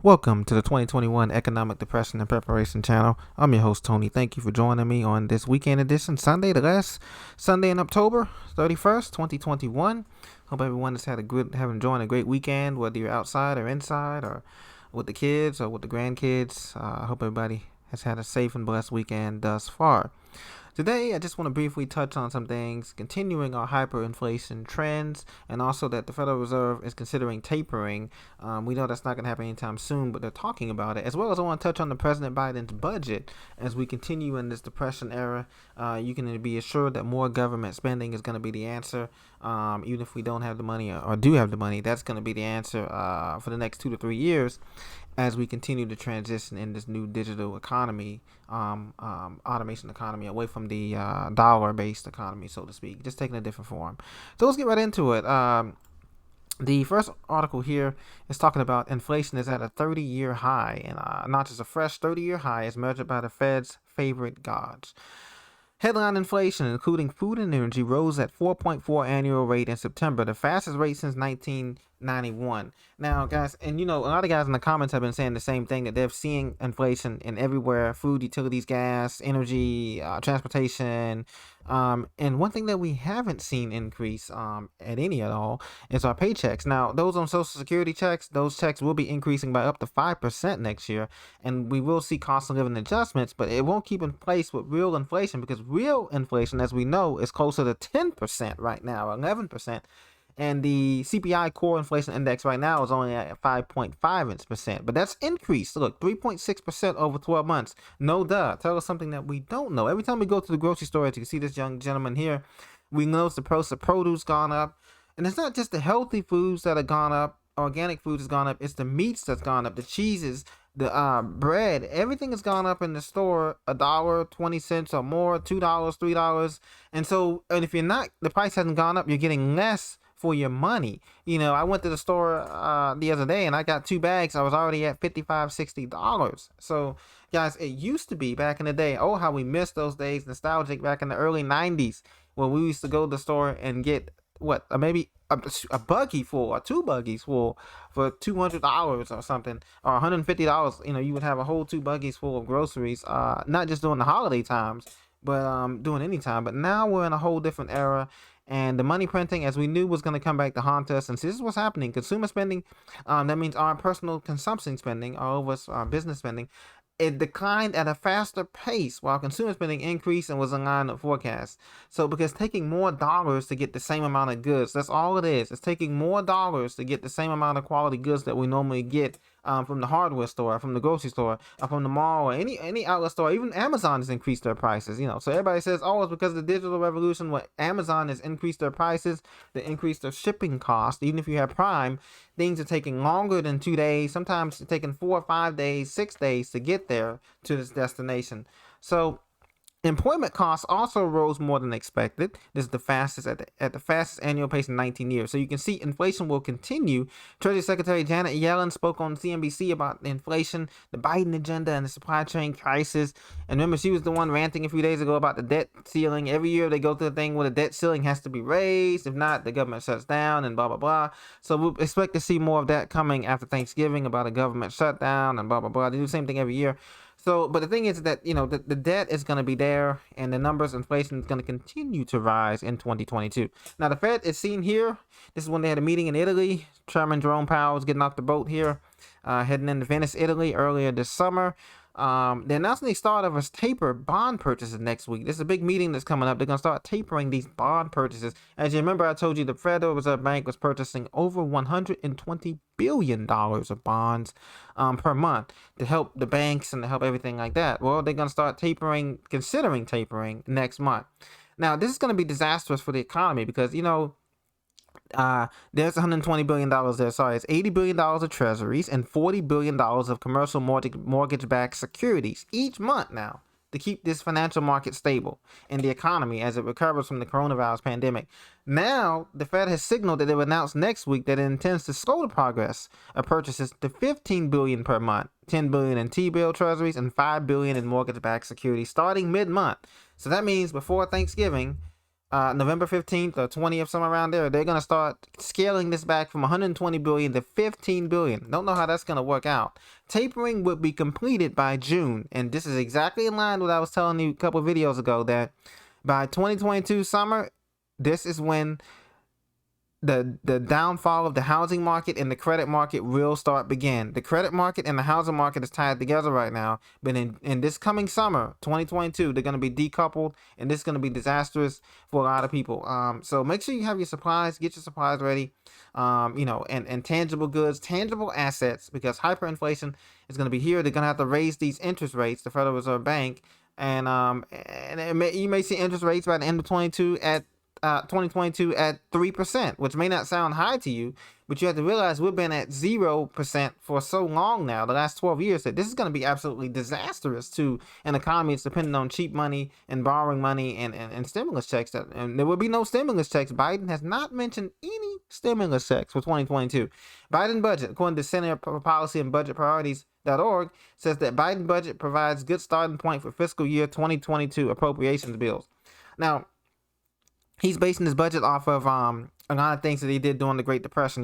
Welcome to the 2021 Economic Depression and Preparation Channel. I'm your host, Tony. Thank you for joining me on this weekend edition, Sunday, the last Sunday in October 31st, 2021. Hope everyone has enjoyed a great weekend, whether you're outside or inside or with the kids or with the grandkids. I hope everybody has had a safe and blessed weekend thus far. Today, I just want to briefly touch on some things, continuing our hyperinflation trends, and also that the Federal Reserve is considering tapering. We know that's not going to happen anytime soon, but they're talking about it. As well as I want to touch on the President Biden's budget as we continue in this depression era. You can be assured that more government spending is going to be the answer. Even if we don't have the money or do have the money, that's going to be the answer for the next 2 to 3 years as we continue to transition in this new digital economy, automation economy, away from the dollar-based economy, so to speak, just taking a different form. So let's get right into it. The first article here is talking about inflation is at a 30-year high, and not just a fresh 30-year high as measured by the Fed's favorite gods. Headline inflation, including food and energy, rose at 4.4 annual rate in September, the fastest rate since 1991. Now, guys, and a lot of guys in the comments have been saying the same thing, that they're seeing inflation in everywhere: food, utilities, gas, energy, transportation. And one thing that we haven't seen increase at all is our paychecks. Now, those on Social Security checks, those checks will be increasing by up to 5% next year, and we will see cost of living adjustments, but it won't keep in place with real inflation, because real inflation, as we know, is closer to 10% right now, 11%. And the CPI core inflation index right now is only at 5.5%. But that's increased. Look, 3.6% over 12 months. No duh. Tell us something that we don't know. Every time we go to the grocery store, as you can see this young gentleman here, we notice the price of produce gone up. And it's not just the healthy foods that have gone up. Organic foods has gone up. It's the meats that's gone up. The cheeses, the bread, everything has gone up in the store $1.20 or more, $2, $3. And if you're not, the price hasn't gone up, you're getting less for your money. I went to the store the other day and I got 2 bags. I was already at $55, $60. So guys, it used to be back in the day, oh, how we missed those days, nostalgic, back in the early 90s, when we used to go to the store and get maybe a buggy full or 2 buggies full for $200 or something, or $150. You would have a whole 2 buggies full of groceries, not just during the holiday times, but doing any time. But now we're in a whole different era, and the money printing, as we knew, was going to come back to haunt us. And this is what's happening. Consumer spending, that means our personal consumption spending, all of us, our business spending, it declined at a faster pace, while consumer spending increased and was in line with forecasts. So because taking more dollars to get the same amount of goods, that's all it is. It's taking more dollars to get the same amount of quality goods that we normally get from the hardware store, from the grocery store, or from the mall, or any outlet store. Even Amazon has increased their prices. So everybody says, oh, it's because of the digital revolution. What Amazon has increased their prices, they increased their shipping cost. Even if you have Prime, things are taking longer than 2 days. Sometimes it's taking 4 or 5 days, 6 days to get there to this destination. So employment costs also rose more than expected. This is the fastest at the fastest annual pace in 19 years. So you can see inflation will continue. Treasury Secretary Janet Yellen spoke on CNBC about inflation, the Biden agenda, and the supply chain crisis. And remember, she was the one ranting a few days ago about the debt ceiling. Every year they go through the thing where the debt ceiling has to be raised. If not, the government shuts down and blah, blah, blah. So we'll expect to see more of that coming after Thanksgiving, about a government shutdown and blah, blah, blah. They do the same thing every year. So, but the thing is that, the debt is going to be there, and the numbers, inflation is going to continue to rise in 2022. Now, the Fed is seen here. This is when they had a meeting in Italy. Chairman Jerome Powell was getting off the boat here, heading into Venice, Italy, earlier this summer. They're announcing the start of a taper bond purchases next week. This is a big meeting that's coming up. They're going to start tapering these bond purchases. As you remember, I told you the Federal Reserve Bank was purchasing over $120 billion of bonds per month to help the banks and to help everything like that. Well, they're going to start considering tapering next month. Now, this is going to be disastrous for the economy because, there's $120 billion there. Sorry, it's $80 billion of treasuries and $40 billion of commercial mortgage-backed securities each month now to keep this financial market stable and the economy as it recovers from the coronavirus pandemic. Now, the Fed has signaled that it will announce next week that it intends to slow the progress of purchases to $15 billion per month, $10 billion in T-bill treasuries and $5 billion in mortgage-backed securities starting mid-month. So that means before Thanksgiving, November 15th or 20th, somewhere around there, they're going to start scaling this back from 120 billion to 15 billion. Don't know how that's going to work out. Tapering would be completed by June, and this is exactly in line with what I was telling you a couple of videos ago, that by 2022 summer, this is when the downfall of the housing market and the credit market will start begin. The credit market and the housing market is tied together right now, but in this coming summer, 2022, they're going to be decoupled, and this is going to be disastrous for a lot of people. So make sure you have your supplies, get your supplies ready, and tangible goods, tangible assets, because hyperinflation is going to be here. They're going to have to raise these interest rates, the Federal Reserve Bank, and you may see interest rates by the end of 2022 at 3%, which may not sound high to you, but you have to realize we've been at 0% for so long now, the last 12 years, that this is going to be absolutely disastrous to an economy that's dependent on cheap money and borrowing money and stimulus checks. And there will be no stimulus checks. Biden has not mentioned any stimulus checks for 2022. Biden budget, according to Center for Policy and Budget Priorities.org, says that Biden budget provides good starting point for fiscal year 2022 appropriations bills. Now, he's basing his budget off of a lot of things that he did during the Great Depression,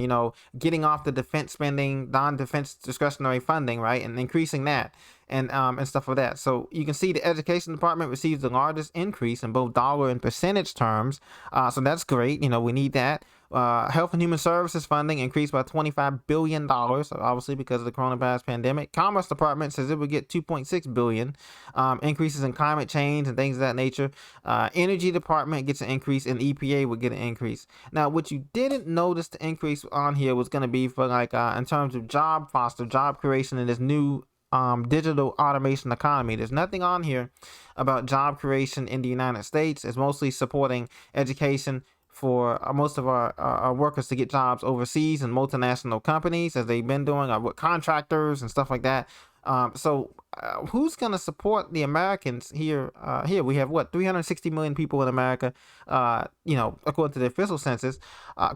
getting off the defense spending, non-defense discretionary funding, right, and increasing that and stuff like that. So you can see the education department receives the largest increase in both dollar and percentage terms. So that's great. We need that. Health and Human Services funding increased by $25 billion, obviously because of the coronavirus pandemic. Commerce Department says it would get $2.6 billion. Increases in climate change and things of that nature. Energy Department gets an increase, and EPA would get an increase. Now, what you didn't notice the increase on here was going to be for in terms of job creation in this new digital automation economy. There's nothing on here about job creation in the United States. It's mostly supporting education for most of our workers to get jobs overseas in multinational companies, as they've been doing, with contractors and stuff like that. So who's going to support the Americans here? Here we have 360 million people in America, according to the official census.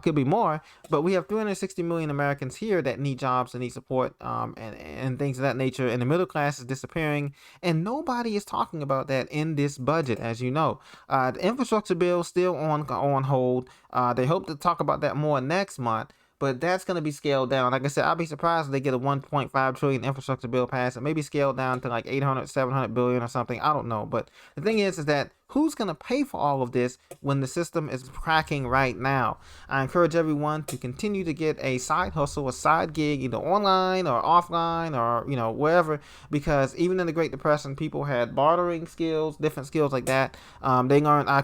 Could be more, but we have 360 million Americans here that need jobs and need support, and things of that nature. And the middle class is disappearing, and nobody is talking about that in this budget, as you know. The infrastructure bill is still on hold. They hope to talk about that more next month, but that's going to be scaled down. Like I said, I'll be surprised if they get a 1.5 trillion infrastructure bill passed, and maybe scaled down to like 800, 700 billion or something. I don't know. But the thing is that who's going to pay for all of this when the system is cracking right now? I encourage everyone to continue to get a side hustle, a side gig, either online or offline or, wherever, because even in the Great Depression, people had bartering skills, different skills like that. I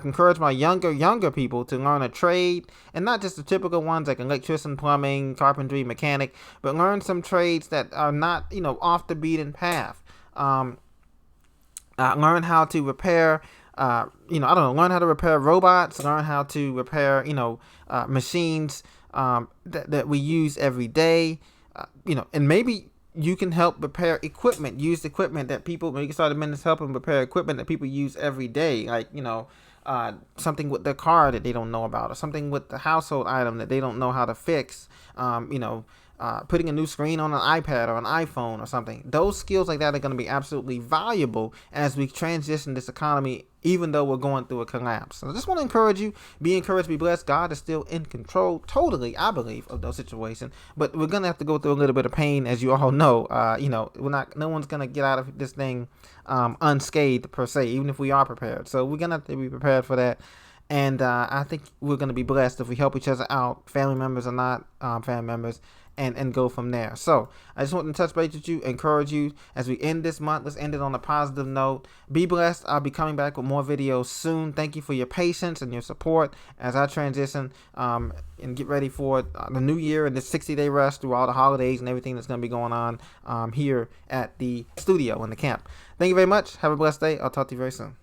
encourage my younger people to learn a trade, and not just the typical ones like electrician, plumbing, carpentry, mechanic, but learn some trades that are not, off the beaten path. Learn how to repair learn how to repair robots, learn how to repair, machines that we use every day, and maybe you can help repair used equipment that people, maybe you can start a business helping repair equipment that people use every day, like, something with their car that they don't know about, or something with the household item that they don't know how to fix, putting a new screen on an iPad or an iPhone or something. Those skills like that are going to be absolutely valuable as we transition this economy, even though we're going through a collapse. So I just want to encourage you, be encouraged, be blessed. God is still in control, totally, I believe, of those situations. But we're going to have to go through a little bit of pain, as you all know. No one's going to get out of this thing unscathed, per se, even if we are prepared. So we're going to have to be prepared for that. And I think we're going to be blessed if we help each other out, family members or not family members, and go from there. So I just want to touch base with you, encourage you as we end this month. Let's end it on a positive note. Be blessed. I'll be coming back with more videos soon. Thank you for your patience and your support as I transition and get ready for the new year and this 60-day rush through all the holidays and everything that's going to be going on here at the studio in the camp. Thank you very much. Have a blessed day. I'll talk to you very soon.